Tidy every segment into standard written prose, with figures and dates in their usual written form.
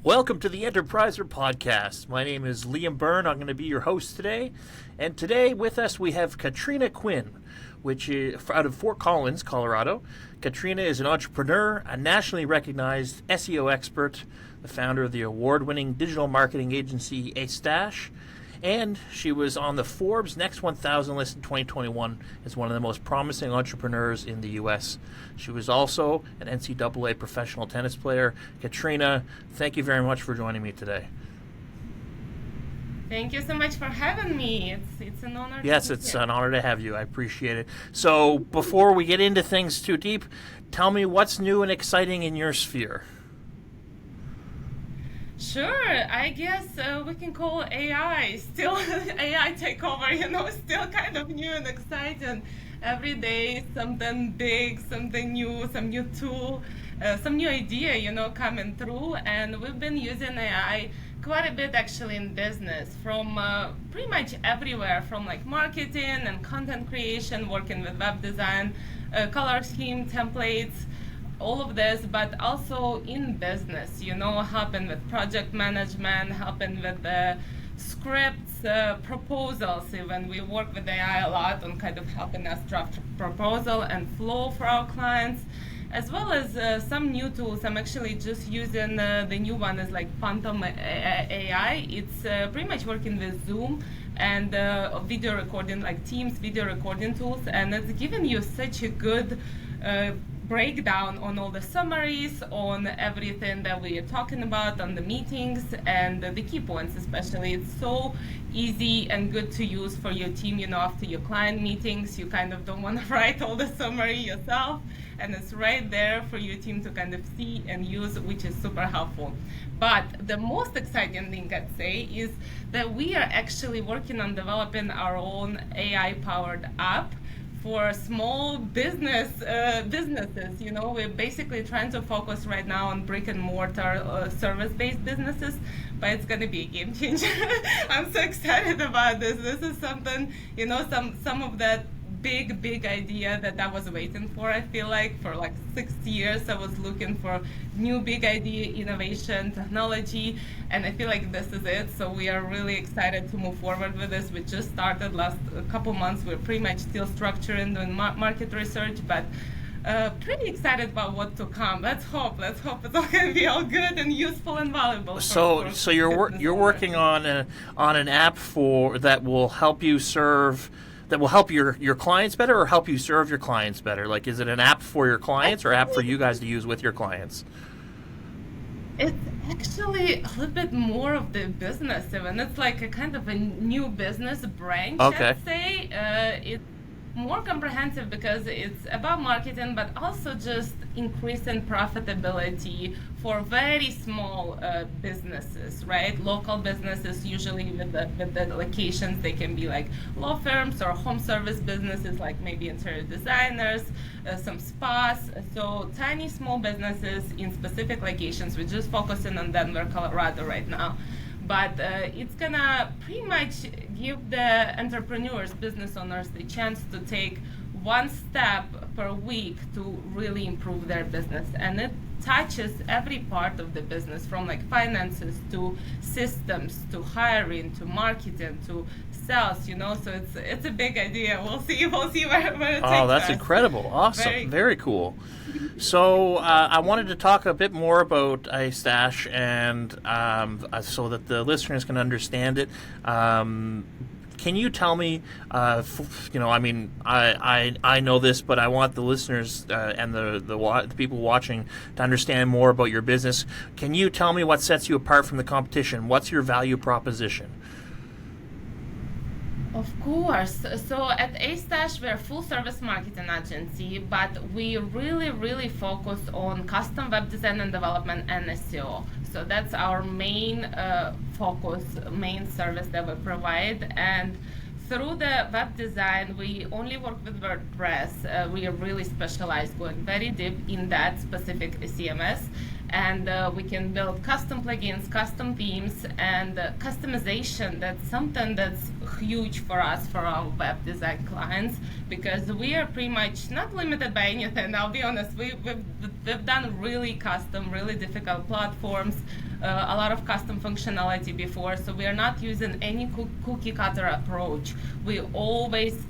Welcome to the Enterpriser Podcast. My name is Liam Byrne. I'm going to be your host today. And today with us we have Kateryna Quinn, which is out of Fort Collins, Colorado. Kateryna is an entrepreneur, a nationally recognized SEO expert, the founder of the award-winning digital marketing agency A Stash, and she was on the Forbes Next 1000 list in 2021 as one of the most promising entrepreneurs in the U.S. She was also an NCAA professional tennis player. Kateryna, thank you very much for joining me today. Thank you so much for having me. It's an honor. Yes, it's an honor to have you. I appreciate it. So before we get into things too deep, tell me what's new and exciting in your sphere. Sure, I guess we can call AI still AI takeover, still kind of new and exciting. Every day something big, something new, some new tool, some new idea, coming through. And we've been using AI quite a bit actually in business from pretty much everywhere, from like marketing and content creation, working with web design, color scheme, templates, all of this, but also in business, helping with project management, helping with the scripts, proposals. Even we work with AI a lot on kind of helping us draft proposal and flow for our clients, as well as some new tools. I'm actually just using the new one is like Phantom AI. It's pretty much working with Zoom and video recording, like Teams video recording tools, and it's giving you such a good breakdown on all the summaries, on everything that we are talking about on the meetings, and the key points especially. It's so easy and good to use for your team, after your client meetings. You kind of don't want to write all the summary yourself, and it's right there for your team to kind of see and use, which is super helpful. But the most exciting thing I'd say is that we are actually working on developing our own AI-powered app for small businesses. We're basically trying to focus right now on brick and mortar service-based businesses, but it's going to be a game changer. I'm so excited about this. This is something, some of that big idea that I was waiting for. I feel like for like 6 years I was looking for new big idea, innovation, technology, and I feel like this is it. So we are really excited to move forward with this. We just started last couple months. We're pretty much still structuring, doing market research, but pretty excited about what to come. Let's hope it's all going to be all good and useful and valuable. So you're working on an app that will help you serve. That will help your clients better, or help you serve your clients better? Like, is it an app for your clients or app for you guys to use with your clients? It's actually a little bit more of the business even. It's like a kind of a new business branch, Okay. I'd say. It's more comprehensive because it's about marketing, but also just increasing profitability for very small businesses, right? Local businesses, usually with the locations, they can be like law firms or home service businesses, like maybe interior designers, some spas. So tiny small businesses in specific locations. We're just focusing on Denver, Colorado right now. But it's gonna pretty much give the entrepreneurs, business owners, the chance to take one step per week to really improve their business. And it touches every part of the business, from like finances to systems to hiring to marketing to sales, So it's a big idea. We'll see where it takes us. Oh, that's incredible. Awesome. Very cool. So I wanted to talk a bit more about A Stash, and so that the listeners can understand it. Can you tell me, I know this, but I want the listeners and the people watching to understand more about your business. Can you tell me what sets you apart from the competition? What's your value proposition? Of course. So at A Stash, we're a full-service marketing agency, but we really focus on custom web design and development and SEO. So that's our main focus, main service that we provide. And through the web design, we only work with WordPress. We are really specialized, going very deep in that specific CMS. and we can build custom plugins, custom themes, and customization. That's something that's huge for us, for our web design clients, because we are pretty much not limited by anything. I'll be honest, we've done really custom, really difficult platforms, a lot of custom functionality before, so we are not using any cookie cutter approach. We always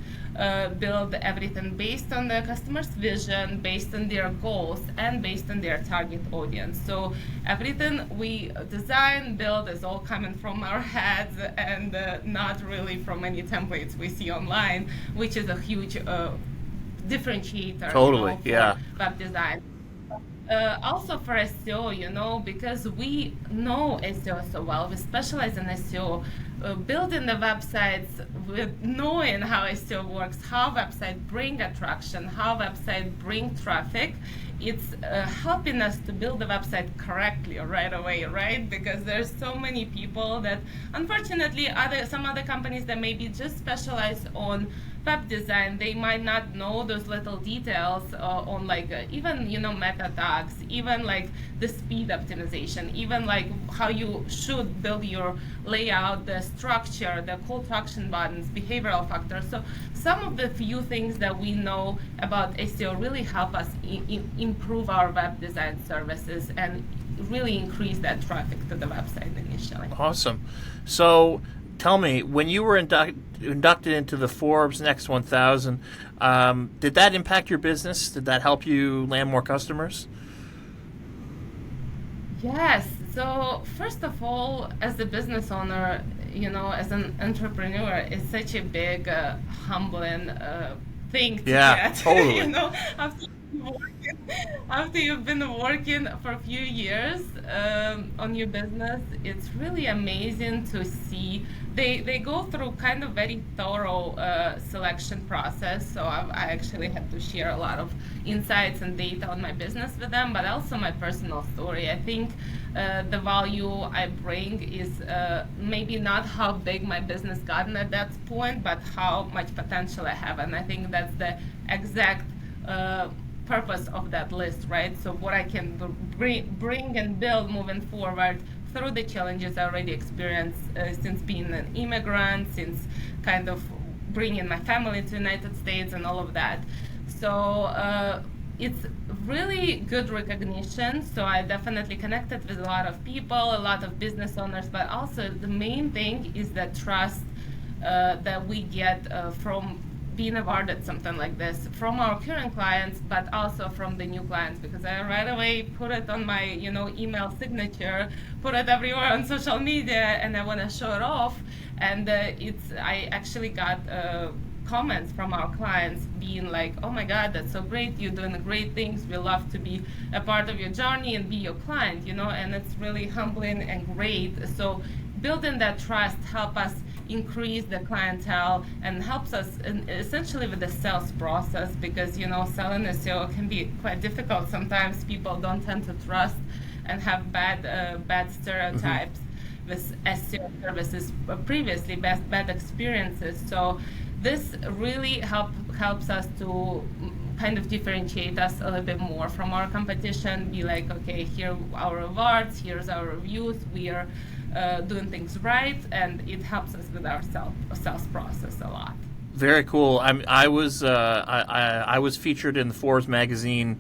build everything based on the customer's vision, based on their goals, and based on their target audience. So everything we design, build is all coming from our heads and not really from any templates we see online, which is a huge differentiator. Totally, for yeah. web design. Also for SEO, because we know SEO so well, we specialize in SEO, building the websites with knowing how SEO works, how websites bring attraction, how websites bring traffic. It's helping us to build the website correctly right away, right? Because there's so many people that, unfortunately, some other companies that maybe just specialize on web design, they might not know those little details on even meta tags, even like the speed optimization, even like how you should build your layout, the structure, the call to action buttons, behavioral factors. So some of the few things that we know about SEO really help us improve our web design services and really increase that traffic to the website initially. Awesome. So tell me, when you were inducted into the Forbes Next 1000, did that impact your business? Did that help you land more customers? Yes. So first of all, as a business owner, as an entrepreneur, it's such a big, humbling thing to get. Totally. After you've been working for a few years on your business, it's really amazing to see. They go through kind of very thorough selection process. So I actually had to share a lot of insights and data on my business with them, but also my personal story. I think the value I bring is maybe not how big my business gotten at that point, but how much potential I have. And I think that's the exact purpose of that list, right? So what I can bring and build moving forward through the challenges I already experienced since being an immigrant, since kind of bringing my family to the United States and all of that. So it's really good recognition. So I definitely connected with a lot of people, a lot of business owners, but also the main thing is the trust that we get from being awarded something like this from our current clients, but also from the new clients, because I right away put it on my email signature, put it everywhere on social media, and I want to show it off. And I actually got comments from our clients being like, oh my God, that's so great, you're doing great things, we love to be a part of your journey and be your client, and it's really humbling and great. So building that trust help us increase the clientele and helps us essentially with the sales process, because selling SEO can be quite difficult. Sometimes people don't tend to trust and have bad stereotypes with SEO services previously, bad experiences. So this really helps us to kind of differentiate us a little bit more from our competition. Be like, okay, here are our awards, here's our reviews, we are doing things right, and it helps us with our sales process a lot. Very cool. I was featured in the Forbes magazine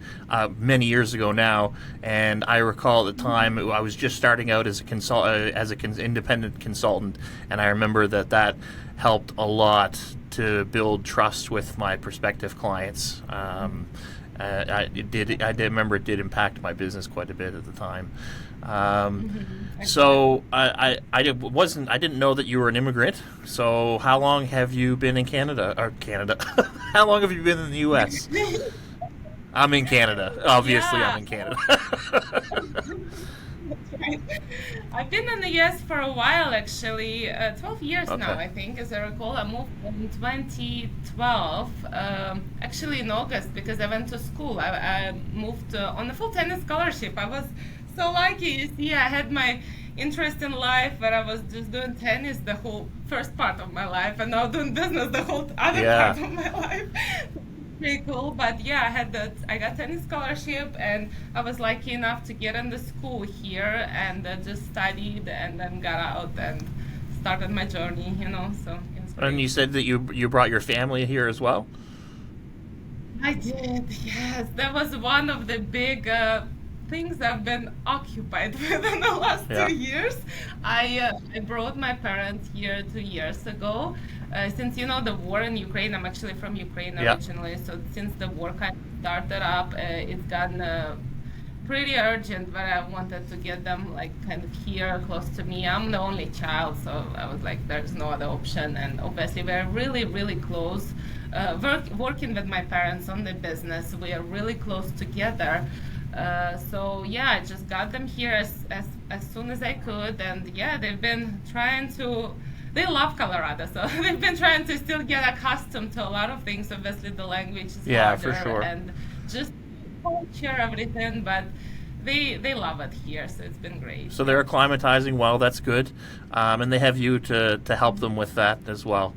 many years ago now, and I recall at the time I was just starting out as an independent consultant, and I remember that helped a lot to build trust with my prospective clients. I did remember it did impact my business quite a bit at the time. So I didn't know that you were an immigrant. So how long have you been in Canada? How long have you been in the U.S.? I'm in Canada. Obviously, yeah. I'm in Canada. That's right. I've been in the U.S. for a while, actually, 12 years now, I think, as I recall. I moved in 2012, actually in August, because I went to school. I moved on a full tennis scholarship. I was so lucky. You see, I had my interest in life where I was just doing tennis the whole first part of my life, and now doing business the whole other part of my life. pretty cool. But yeah, I got tennis scholarship, and I was lucky enough to get into school here, and just studied, and then got out and started my journey. So it was And great. you said that you brought your family here as well? I did, yes. That was one of the big things I've been occupied with in the last Yeah. 2 years. I brought my parents here 2 years ago. Since the war in Ukraine, I'm actually from Ukraine Yeah. originally. So since the war kind of started up, it's gotten pretty urgent. But I wanted to get them like kind of here, close to me. I'm the only child, so I was like, there's no other option. And obviously, we're really, really close. Working with my parents on the business, we are really close together. So yeah, I just got them here as soon as I could, and yeah, they've been trying to. They love Colorado, so they've been trying to still get accustomed to a lot of things. Obviously, the language is Yeah, for harder, sure. and just culture, everything, but they love it here, so it's been great. So they're acclimatizing well. That's good, and they have you to help them with that as well.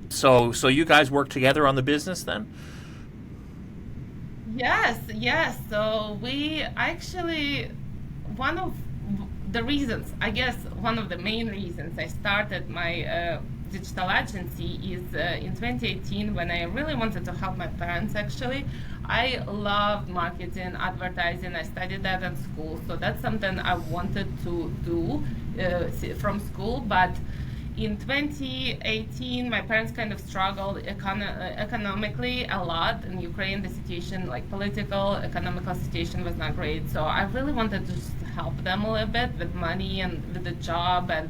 So you guys work together on the business then? Yes, yes. So we actually, one of the reasons, I guess, one of the main reasons I started my digital agency is in 2018 when I really wanted to help my parents actually. I loved marketing, advertising. I studied that in school. So that's something I wanted to do from school, but in 2018, my parents kind of struggled economically a lot in Ukraine. The situation, like political, economical situation, was not great. So I really wanted to just help them a little bit with money and with the job. And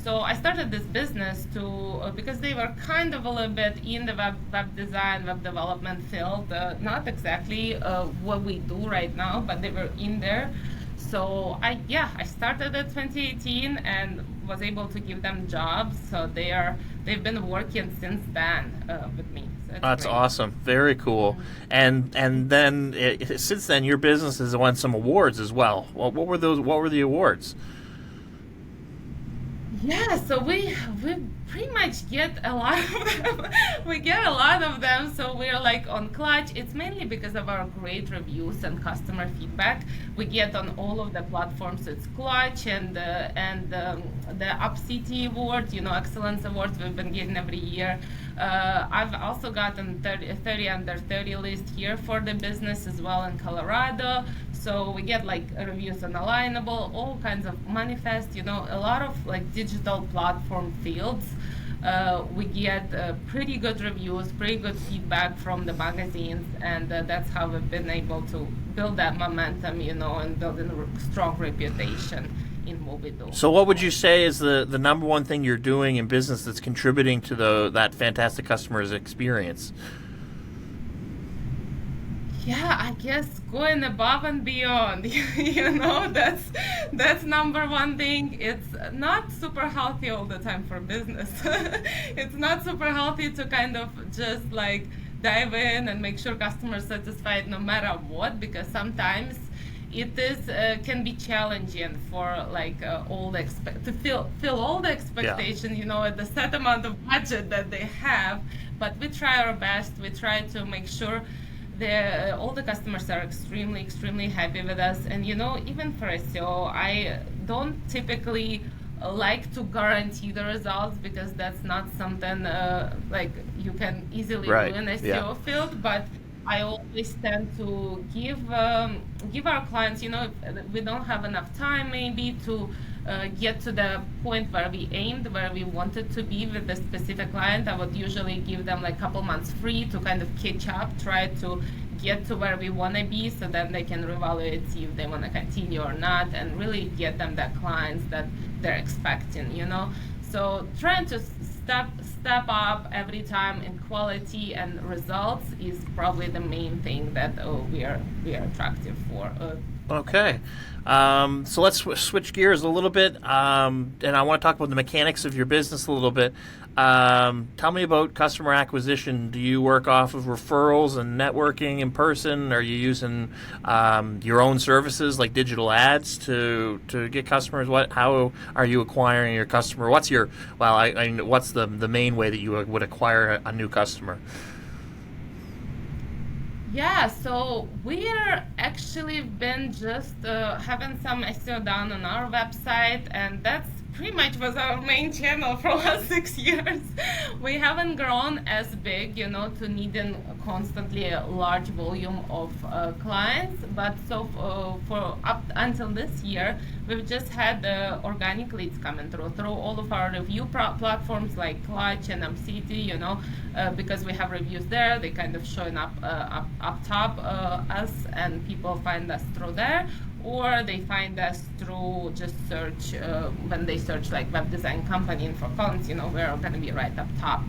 so I started this business because they were kind of a little bit in the web design, web development field. Not exactly what we do right now, but they were in there. So I started in 2018 and was able to give them jobs. So they've been working since then with me. So it's That's great. awesome. Very cool. And then since then, your business has won some awards as well. What were those? What were the awards? Yeah, so we pretty much get a lot of them. We get a lot of them, so we're like on Clutch. It's mainly because of our great reviews and customer feedback. We get on all of the platforms. It's Clutch and the Up City Award, Excellence Awards we've been getting every year. I've also gotten 30 under 30 list here for the business as well in Colorado. So we get like reviews on Alignable, all kinds of manifest, a lot of like digital platform fields. We get pretty good reviews, pretty good feedback from the magazines, and that's how we've been able to build that momentum, and building a strong reputation in what we do. So, what would you say is the number one thing you're doing in business that's contributing to that fantastic customer's experience? Yeah, I guess going above and beyond. That's number one thing. It's not super healthy all the time for business. It's not super healthy to kind of just like dive in and make sure customers satisfied no matter what, because sometimes it is can be challenging for like to fill all the expectation, at the set amount of budget that they have. But we try our best. We try to make sure all the customers are extremely happy with us. And even for SEO, I don't typically like to guarantee the results, because that's not something like you can easily Right. do in SEO Yeah. field. But I always tend to give our clients, if we don't have enough time maybe to get to the point where we aimed, where we wanted to be with the specific client, I would usually give them like a couple months free to kind of catch up, try to get to where we want to be, so then they can reevaluate, see if they want to continue or not, and really get them the clients that they're expecting, So trying to step up every time in quality and results is probably the main thing that we are attractive for. Okay. So let's switch gears a little bit, and I want to talk about the mechanics of your business a little bit. Tell me about customer acquisition. Do you work off of referrals and networking in person? Are you using your own services like digital ads to get customers? How are you acquiring your customer? What's what's the main way that you would acquire a new customer? Yeah, so we're actually been just having some SEO done on our website, and that's pretty much was our main channel for last 6 years. We haven't grown as big, to needing constantly a large volume of clients, but for up until this year, we've just had organic leads coming through all of our review platforms like Clutch and MCT, because we have reviews there. They kind of showing up top us, and people find us through there, or they find us through just search when they search like web design company in Fort Collins. We're going to be right up top.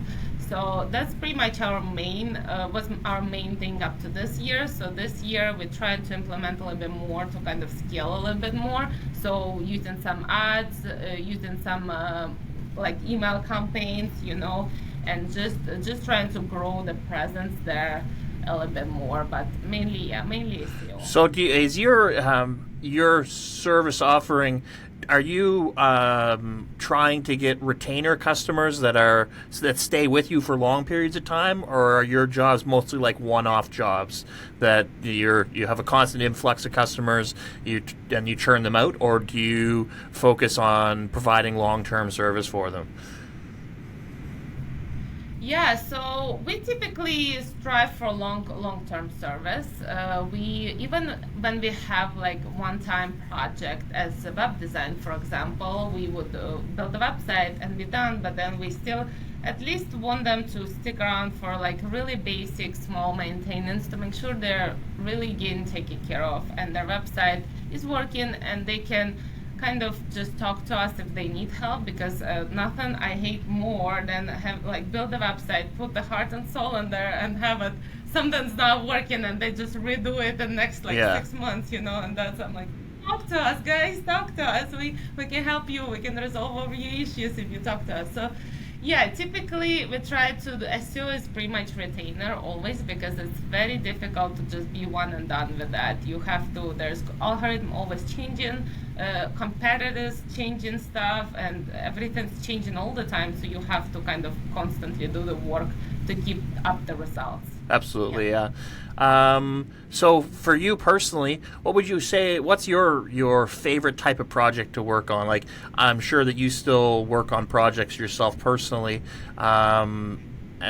So that's pretty much our main was our main thing up to this year. So this year we tried to implement a little bit more to kind of scale a little bit more. So using some ads, using some like email campaigns, and just trying to grow the presence there a little bit more, but mainly SEO. So, is your service offering? Are you trying to get retainer customers that stay with you for long periods of time, or are your jobs mostly like one-off jobs that you have a constant influx of customers, and you churn them out, or do you focus on providing long-term service for them? Yeah, so we typically strive for long-term service. We even when we have like one-time project as a web design, for example, we would build a website and be done, but then we still at least want them to stick around for like really basic small maintenance to make sure they're really getting taken care of and their website is working, and they can kind of just talk to us if they need help, because nothing I hate more than have like build a website, put the heart and soul in there, and have it something's not working and they just redo it the next like 6 months, and that's I'm like, talk to us guys, talk to us, we can help you, we can resolve all your issues if you talk to us. So yeah, typically we try to, the SEO is pretty much retainer always, because it's very difficult to just be one and done with that. You have to, there's algorithm always changing, competitors changing stuff, and everything's changing all the time, so you have to kind of constantly do the work to keep up the results. Absolutely, yeah. So for you personally, what would you say, what's your favorite type of project to work on? Like, I'm sure that you still work on projects yourself personally. And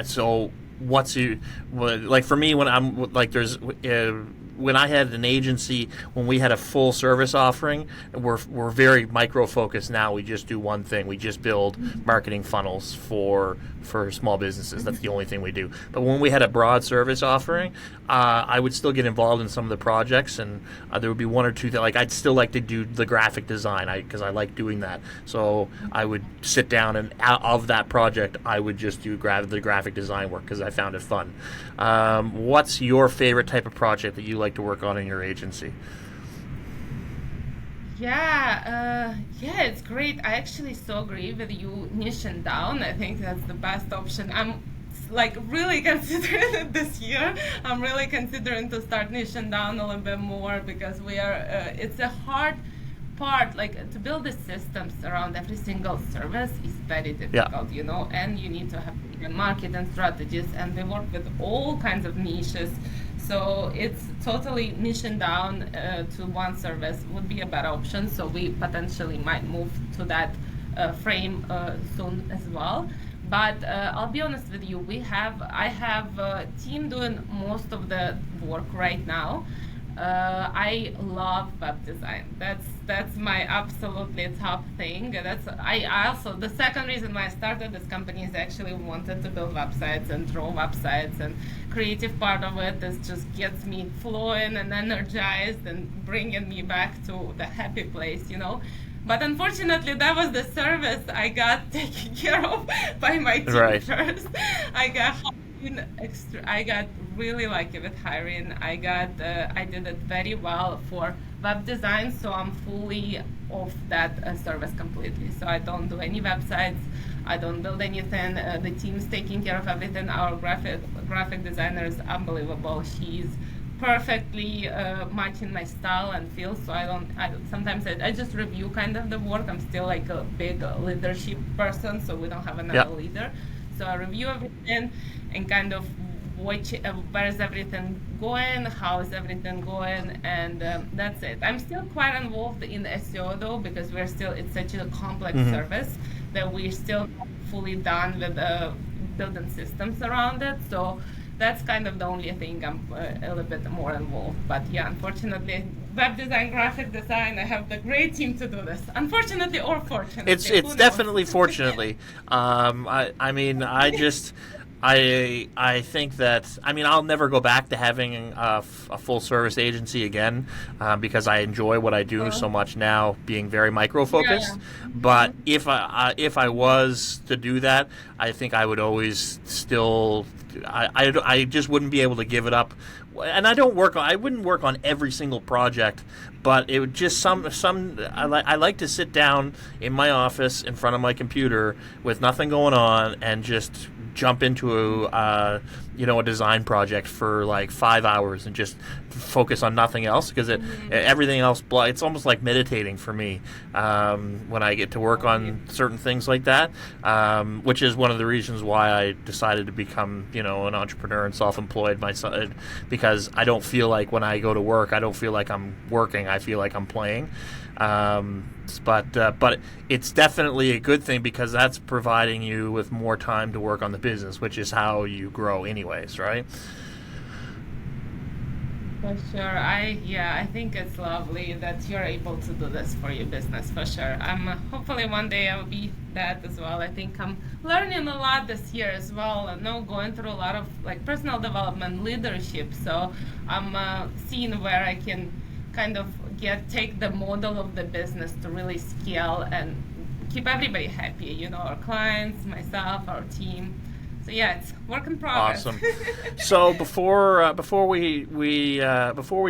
so what's you, like for me, when I'm like, when I had an agency, when we had a full service offering, we're very micro focused now. We just do one thing. We just build marketing funnels for small businesses. That's the only thing we do. But when we had a broad service offering, I would still get involved in some of the projects, and there would be one or two that like I'd still like to do the graphic design because I like doing that. So I would sit down, and out of that project, I would just do the graphic design work because I found it fun. What's your favorite type of project that you like to work on in your agency? Yeah, it's great. I actually so agree with you niching down. I think that's the best option. I'm like really considering it this year. I'm really considering to start niching down a little bit more, because we are, it's a hard part, like to build the systems around every single service is very difficult, and you need to have marketing strategies, and we work with all kinds of niches. So it's totally niching down to one service would be a better option. So we potentially might move to that frame soon as well. But I'll be honest with you, I have a team doing most of the work right now. I love web design. That's my absolutely top thing. I also, the second reason why I started this company is actually wanted to build websites and draw websites, and creative part of it is just gets me flowing and energized and bringing me back to the happy place, But unfortunately, that was the service I got taken care of by my team first. I got really lucky with hiring. I did it very well for web design, so I'm fully off that service completely. So I don't do any websites. I don't build anything. The team's taking care of everything. Our graphic designer is unbelievable. She's perfectly matching my style and feel. So sometimes I just review kind of the work. I'm still like a big leadership person, so we don't have another leader. So I review everything and kind of watch where is everything going, how is everything going, and that's it. I'm still quite involved in SEO though, because it's such a complex service that we're still not fully done with building systems around it. So that's kind of the only thing I'm a little bit more involved. But yeah, unfortunately, web design, graphic design, I have the great team to do this. Unfortunately or fortunately. It's definitely fortunately. I mean, I think that, I mean, I'll never go back to having a full service agency again, because I enjoy what I do so much now, being very micro focused. Yeah. But if I was to do that, I think I would always still, I just wouldn't be able to give it up. And I wouldn't work on every single project, but it would just I like to sit down in my office in front of my computer with nothing going on and just jump into a design project for like 5 hours and just focus on nothing else, because everything else, it's almost like meditating for me when I get to work on certain things like that, which is one of the reasons why I decided to become an entrepreneur and self-employed myself, because I don't feel like when I go to work, I don't feel like I'm working, I feel like I'm playing. But it's definitely a good thing, because that's providing you with more time to work on the business, which is how you grow anyways, right? For sure. I think it's lovely that you're able to do this for your business, for sure. Hopefully one day I'll be that as well. I think I'm learning a lot this year as well. I know going through a lot of like personal development, leadership. So I'm seeing where I can kind of take the model of the business to really scale and keep everybody happy, our clients, myself, our team. So yeah, it's work in progress. Awesome. So before we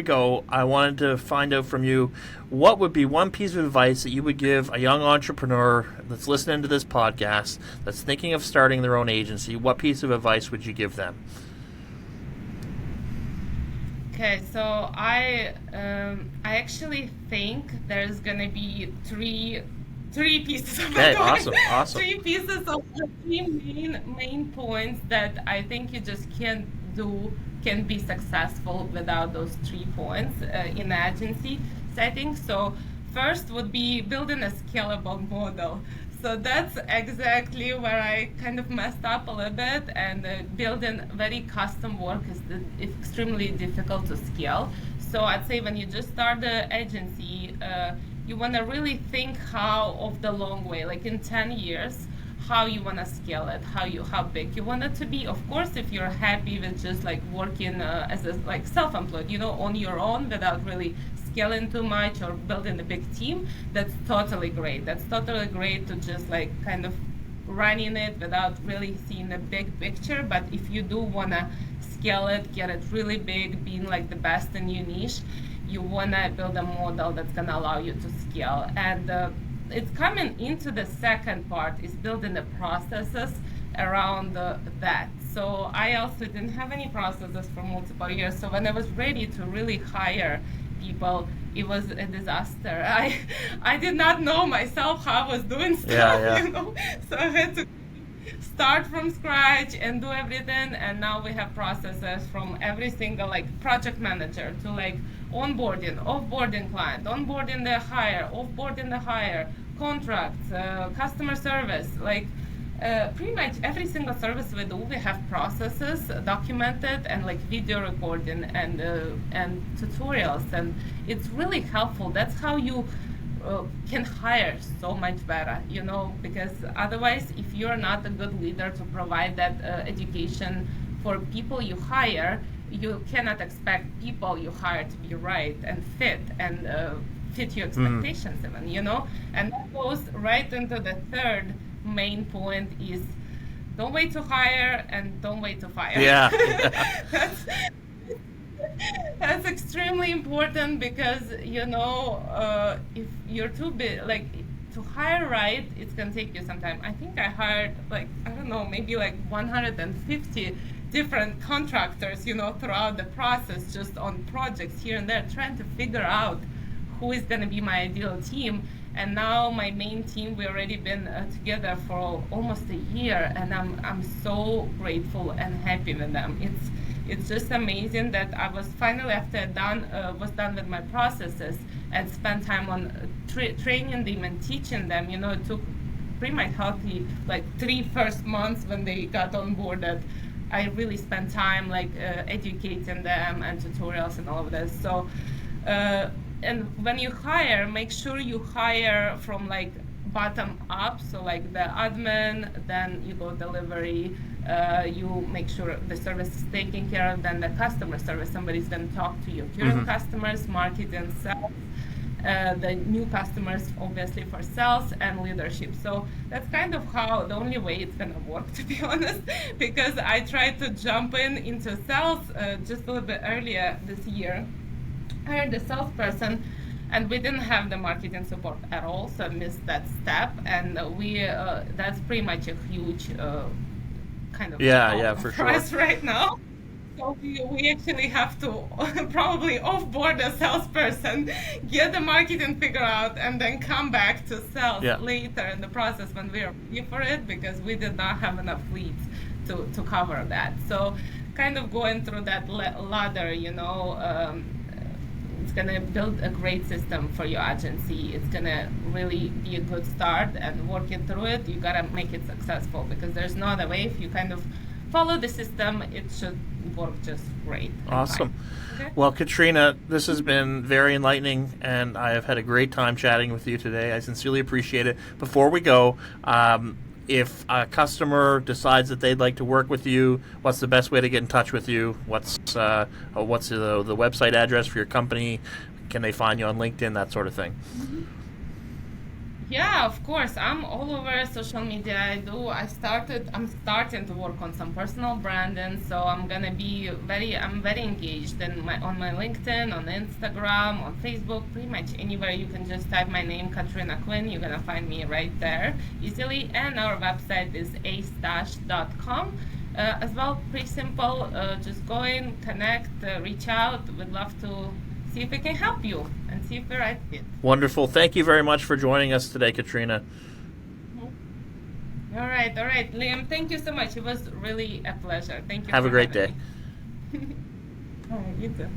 go, I wanted to find out from you, what would be one piece of advice that you would give a young entrepreneur that's listening to this podcast, that's thinking of starting their own agency? What piece of advice would you give them? Okay, so I actually think there's gonna be three pieces of advice. Awesome. Three pieces of three main points that I think you just can be successful without those 3 points in the agency setting. So first would be building a scalable model. So that's exactly where I kind of messed up a little bit, and building very custom work is extremely difficult to scale. So I'd say when you just start the agency, you want to really think of the long way, like in 10 years, how you want to scale it, how big you want it to be. Of course, if you're happy with just like working as like self-employed, on your own without really scaling too much or building a big team, that's totally great. That's totally great to just like kind of running it without really seeing the big picture. But if you do want to scale it, get it really big, being like the best in your niche, you want to build a model that's going to allow you to scale. And it's coming into the second part, is building the processes around that. So I also didn't have any processes for multiple years. So when I was ready to really hire people, it was a disaster. I did not know myself how I was doing stuff, So I had to start from scratch and do everything. And now we have processes from every single like project manager to like onboarding, offboarding client, onboarding the hire, offboarding the hire, contracts, customer service, like pretty much every single service we do, we have processes documented and like video recording and tutorials, and it's really helpful. That's how you can hire so much better, because otherwise, if you're not a good leader to provide that education for people you hire, you cannot expect people you hire to be right and fit your expectations even, And that goes right into the third main point, is don't wait to hire and don't wait to fire. Yeah. That's extremely important, because if you're too big, like to hire right, it's gonna take you some time. I think I hired maybe like 150 different contractors, throughout the process, just on projects here and there, trying to figure out who is gonna be my ideal team. And now my main team, we already been together for almost a year, and I'm so grateful and happy with them. It's just amazing that I was finally, after was done with my processes and spent time on training them and teaching them. It took pretty much healthy like 3 first months when they got on board that I really spent time like educating them and tutorials and all of this. So and when you hire, make sure you hire from like bottom up, so like the admin, then you go delivery, you make sure the service is taken care of, then the customer service, somebody's going to talk to your current customers, marketing, sales, the new customers obviously for sales and leadership. So that's kind of how the only way it's going to work, to be honest, because I tried to jump into sales just a little bit earlier this year. I hired a salesperson, and we didn't have the marketing support at all, so I missed that step. And that's pretty much a huge kind of for for us right now. So we actually have to probably offboard a salesperson, get the marketing figure out, and then come back to sales later in the process when we are ready for it, because we did not have enough leads to cover that. So kind of going through that ladder, it's going to build a great system for your agency. It's going to really be a good start, and working through it, you got to make it successful, because there's no other way. If you kind of follow the system, it should work just great. Awesome. Okay? Well, Kateryna, this has been very enlightening, and I have had a great time chatting with you today. I sincerely appreciate it. Before we go, if a customer decides that they'd like to work with you, what's the best way to get in touch with you? What's the website address for your company? Can they find you on LinkedIn, that sort of thing? Yeah, of course. I'm all over social media. I'm starting to work on some personal branding, so I'm very engaged on my LinkedIn, on Instagram, on Facebook, pretty much anywhere. You can just type my name, Kateryna Quinn. You're gonna find me right there easily. And our website is ace-com. As well, pretty simple. Just go in, connect, reach out. We'd love to see if we can help you and see if we're right fit. Wonderful. Thank you very much for joining us today, Kateryna. All right. Liam, thank you so much. It was really a pleasure. Thank you. Have a great day. All right, you too.